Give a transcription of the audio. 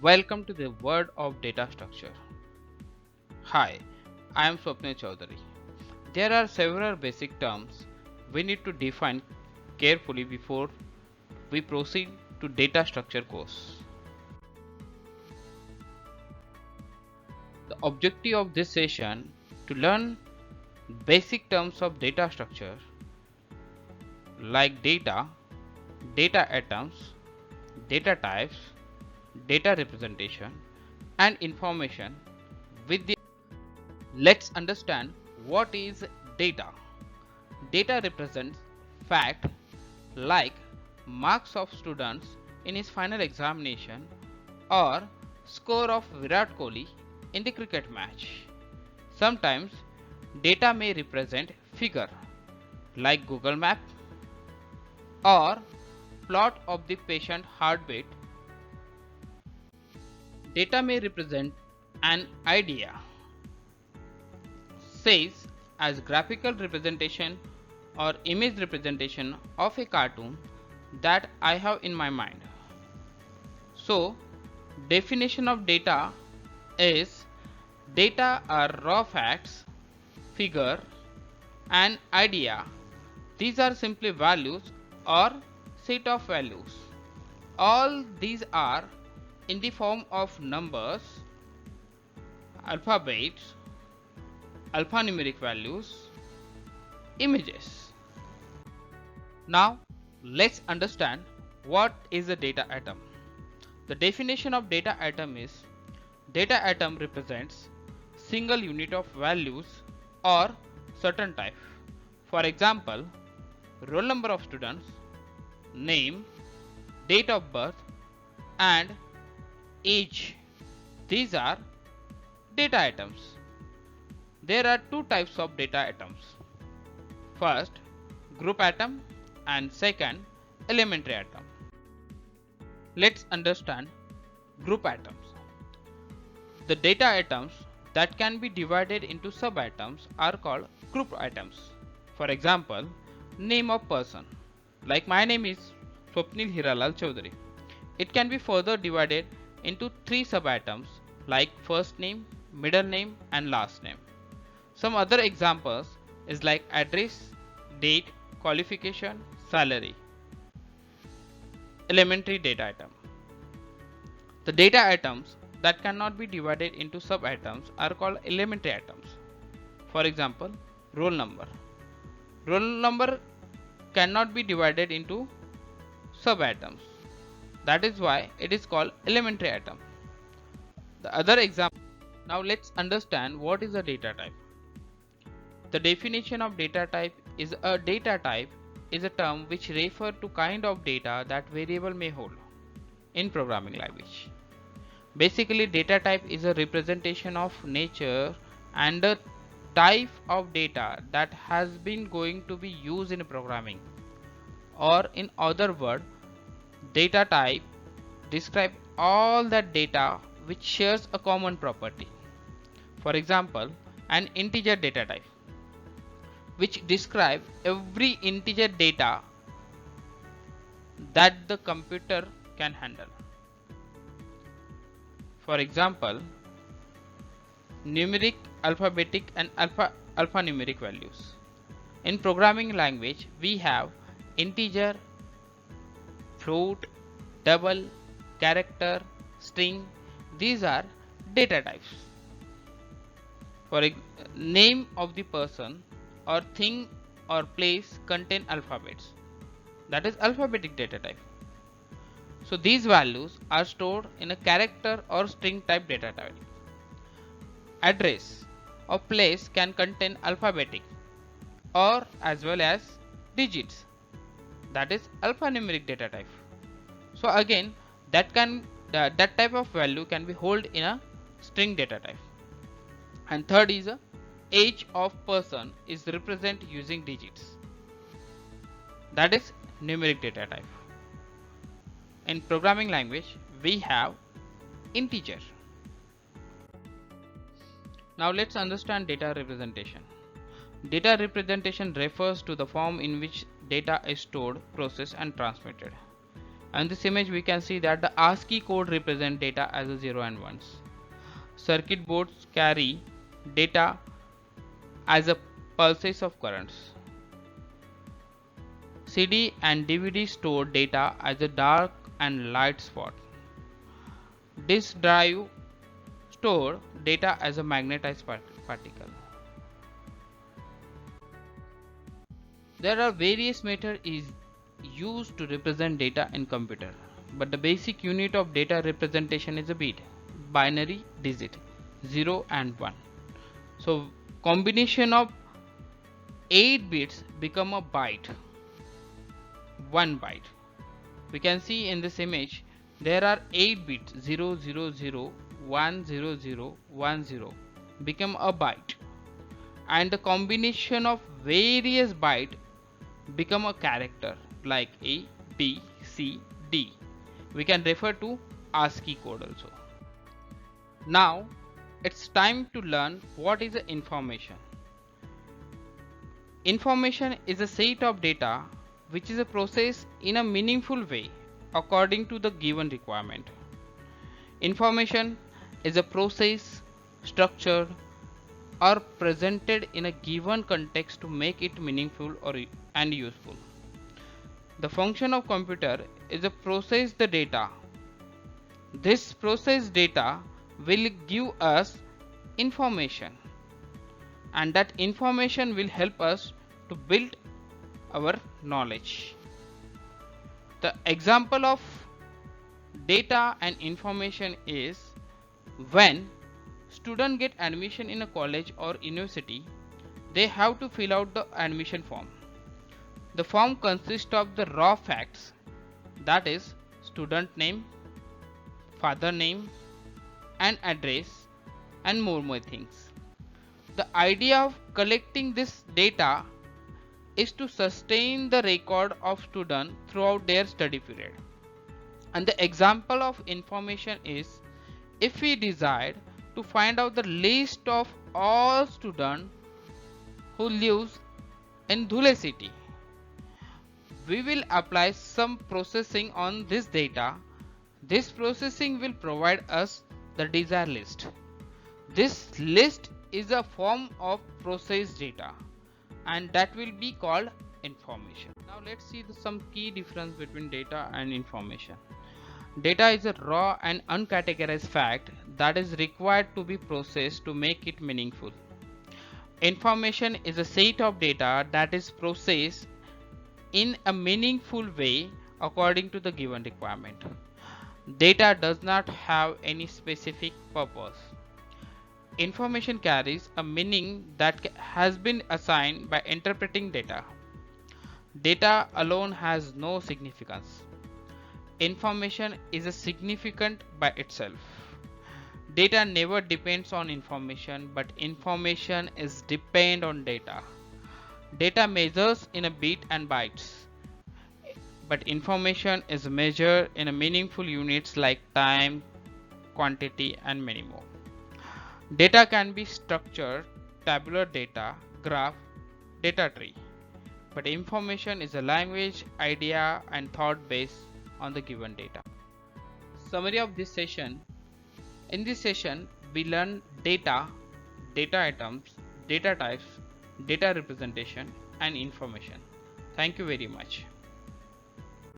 Welcome to the world of data structure. Hi, I am Swapnil Chaudhary. There are several basic terms we need to define carefully before we proceed to data structure course. The objective of this session to learn basic terms of data structure like data, data atoms, data types, data representation and information with the let's understand what is data. Data represents fact like marks of students in his final examination or score of Virat Kohli in the cricket match. Sometimes data may represent figure like Google Map or plot of the patient heartbeat. Data may represent an idea says as graphical representation or image representation of a cartoon that I have in my mind. So, definition of data is data are raw facts, figure, and idea. These are simply values or set of values. All these are in the form of numbers, alphabets, alphanumeric values, images. Now, let's understand what is a data atom. The definition of data atom is data atom represents single unit of values or certain type. For example, roll number of students, name, date of birth and age. These are data atoms. There are two types of data atoms. First, group atom and second, elementary atom. Let's understand group atoms. The data atoms that can be divided into subatoms are called group atoms. For example, name of person. Like my name is Swapnil Hiralal Chaudhary. It can be further divided into three subatoms like first name, middle name and last name. Some other examples is like address, date, qualification, salary. Elementary data atom. The data atoms that cannot be divided into subatoms are called elementary atoms. For example, roll number. Roll number cannot be divided into subatoms. That is why it is called elementary atom. The other example. Now let's understand what is a data type. The definition of data type is a data type is a term which refers to kind of data that variable may hold in programming language. Basically, data type is a representation of nature and a type of data that has been going to be used in programming, or in other words, data type describe all that data which shares a common property. For example, an integer data type which describe every integer data that the computer can handle. For example, numeric, alphabetic and alphanumeric values. In programming language, we have integer, float, double, character, string. These are data types. For name of the person or thing or place contain alphabets. That is alphabetic data type. So these values are stored in a character or string type data type. Address or place can contain alphabetic or as well as digits. That is alphanumeric data type. So again, that type of value can be held in a string data type. And third is a age of person is represented using digits. That is numeric data type. In programming language, we have integer. Now let's understand data representation. Data representation refers to the form in which data is stored, processed and transmitted. In this image we can see that the ASCII code represent data as a 0 and 1s. Circuit boards carry data as a pulses of currents. CD and DVD store data as a dark and light spot. Disk drive store data as a magnetized particle. There are various methods used to represent data in computer, but the basic unit of data representation is a bit, binary digit, 0 and 1. So combination of 8 bits become a byte, 1 byte. We can see in this image there are 8 bits, 0 0 0 1 0 0 1 0 become a byte, and the combination of various bytes become a character like A, B, C, D. We can refer to ASCII code also. Now it's time to learn what is the information. Information is a set of data which is processed in a meaningful way according to the given requirement. Information is a process, structured, or presented in a given context to make it meaningful and useful. The function of computer is to process the data. This processed data will give us information, and that information will help us to build our knowledge. The example of data and information is when students get admission in a college or university, they have to fill out the admission form. The form consists of the raw facts, that is student name, father name and address, and more things. The idea of collecting this data is to sustain the record of student throughout their study period. And the example of information is if we decide to find out the list of all students who lives in Dhule city, we will apply some processing on this data. This processing will provide us the desired list. This list is a form of processed data, and that will be called information. Now let's see some key difference between data and information. Data is a raw and uncategorized fact that is required to be processed to make it meaningful. Information is a set of data that is processed in a meaningful way according to the given requirement. Data does not have any specific purpose. Information carries a meaning that has been assigned by interpreting data. Data alone has no significance. Information is significant by itself. Data never depends on information, but information is depend on data. Data measures in a bit and bytes, but information is measured in a meaningful units like time, quantity, and many more. Data can be structured, tabular data, graph, data tree, but information is a language, idea, and thought based on the given data. Summary of this session. In this session, we learn data, data items, data types, data representation, and information. Thank you very much.